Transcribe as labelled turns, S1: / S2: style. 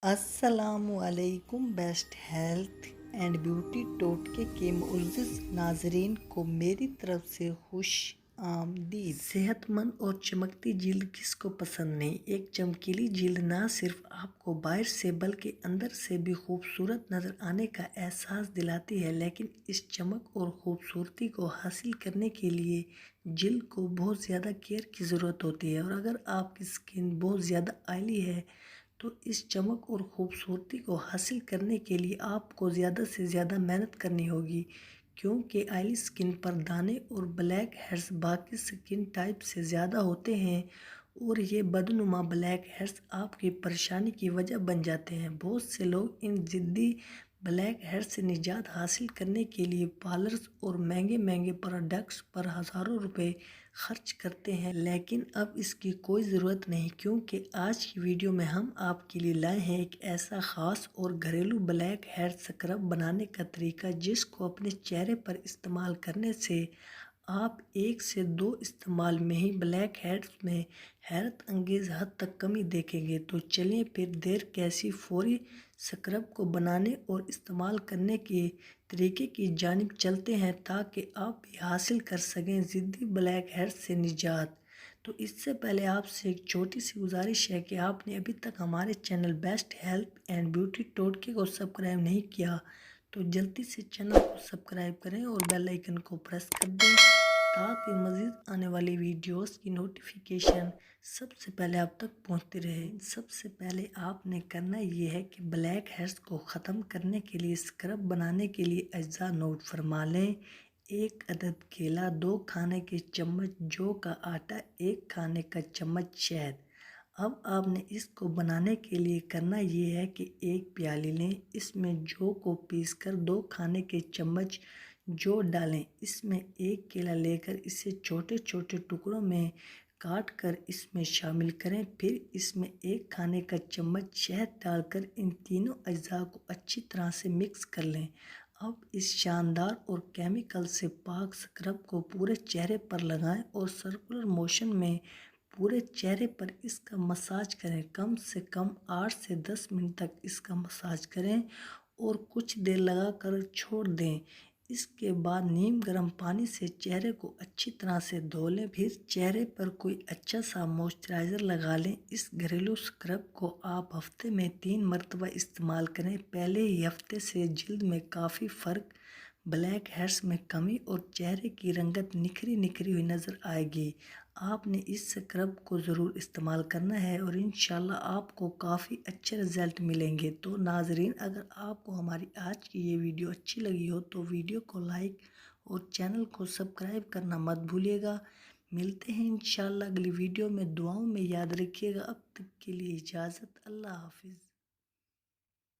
S1: السلام علیکم۔ Best health and beauty ٹوٹکے کے معزز ناظرین کو میری طرف سے خوش آمدید۔ صحت مند اور چمکتی جلد کس کو پسند نہیں؟ ایک چمکیلی جلد نہ صرف آپ کو باہر سے بلکہ اندر سے بھی خوبصورت نظر آنے کا احساس دلاتی ہے، لیکن اس چمک اور خوبصورتی کو حاصل کرنے کے لیے جلد کو بہت زیادہ کیئر کی ضرورت ہوتی ہے، اور اگر آپ کی سکن بہت زیادہ آئلی ہے تو اس چمک اور خوبصورتی کو حاصل کرنے کے لیے آپ کو زیادہ سے زیادہ محنت کرنی ہوگی، کیونکہ آئلی سکن پر دانے اور بلیک ہیڈز باقی سکن ٹائپ سے زیادہ ہوتے ہیں، اور یہ بدنما بلیک ہیڈز آپ کی پریشانی کی وجہ بن جاتے ہیں۔ بہت سے لوگ ان ضدی بلیک ہیڈز سے نجات حاصل کرنے کے لیے پارلرز اور مہنگے مہنگے پروڈکٹس پر ہزاروں روپے خرچ کرتے ہیں، لیکن اب اس کی کوئی ضرورت نہیں، کیونکہ آج کی ویڈیو میں ہم آپ کے لیے لائے ہیں ایک ایسا خاص اور گھریلو بلیک ہیڈ سکرب بنانے کا طریقہ، جس کو اپنے چہرے پر استعمال کرنے سے آپ 1 سے 2 استعمال میں ہی بلیک ہیڈز میں حیرت انگیز حد تک کمی دیکھیں گے۔ تو چلیں پھر دیر کیسی، فوری سکرب کو بنانے اور استعمال کرنے کے طریقے کی جانب چلتے ہیں، تاکہ آپ بھی حاصل کر سکیں ضدی بلیک ہیڈز سے نجات۔ تو اس سے پہلے آپ سے ایک چھوٹی سی گزارش ہے کہ آپ نے ابھی تک ہمارے channel best health and beauty ٹوٹکے کو سبسکرائب نہیں کیا تو جلدی سے چینل کو سبسکرائب کریں اور بیل آئیکن کو پریس کر دیں، تاکہ مزید آنے والی ویڈیوز کی نوٹیفیکیشن سب سے پہلے آپ تک پہنچتی رہے۔ سب سے پہلے آپ نے کرنا یہ ہے کہ بلیک ہیڈز کو ختم کرنے کے لیے اسکرب بنانے کے لیے اجزاء نوٹ فرما لیں۔ 1 عدد کیلا، 2 کھانے کے چمچ جو کا آٹا، 1 کھانے کا چمچ شہد۔ اب آپ نے اس کو بنانے کے لیے کرنا یہ ہے کہ 1 پیالی لیں، اس میں جو کو پیس کر 2 کھانے کے چمچ جو ڈالیں، اس میں 1 کیلا لے کر اسے چھوٹے چھوٹے ٹکڑوں میں کاٹ کر اس میں شامل کریں، پھر اس میں 1 کھانے کا چمچ شہد ڈال کر ان تینوں اجزاء کو اچھی طرح سے مکس کر لیں۔ اب اس شاندار اور کیمیکل سے پاک سکرب کو پورے چہرے پر لگائیں اور سرکولر موشن میں پورے چہرے پر اس کا مساج کریں۔ کم سے کم 8 سے 10 منٹ تک اس کا مساج کریں اور کچھ دیر لگا کر چھوڑ دیں۔ اس کے بعد نیم گرم پانی سے چہرے کو اچھی طرح سے دھو لیں، پھر چہرے پر کوئی اچھا سا موئسچرائزر لگا لیں۔ اس گھریلو سکرب کو آپ ہفتے میں 3 مرتبہ استعمال کریں۔ پہلے ہی ہفتے سے جلد میں کافی فرق، بلیک ہیڈز میں کمی اور چہرے کی رنگت نکھری نکھری ہوئی نظر آئے گی۔ آپ نے اس سکرب کو ضرور استعمال کرنا ہے اور انشاءاللہ آپ کو کافی اچھے رزلٹ ملیں گے۔ تو ناظرین، اگر آپ کو ہماری آج کی یہ ویڈیو اچھی لگی ہو تو ویڈیو کو لائک اور چینل کو سبسکرائب کرنا مت بھولیے گا۔ ملتے ہیں انشاءاللہ اگلی ویڈیو میں، دعاؤں میں یاد رکھیے گا۔ اب تک کے لیے اجازت، اللہ حافظ۔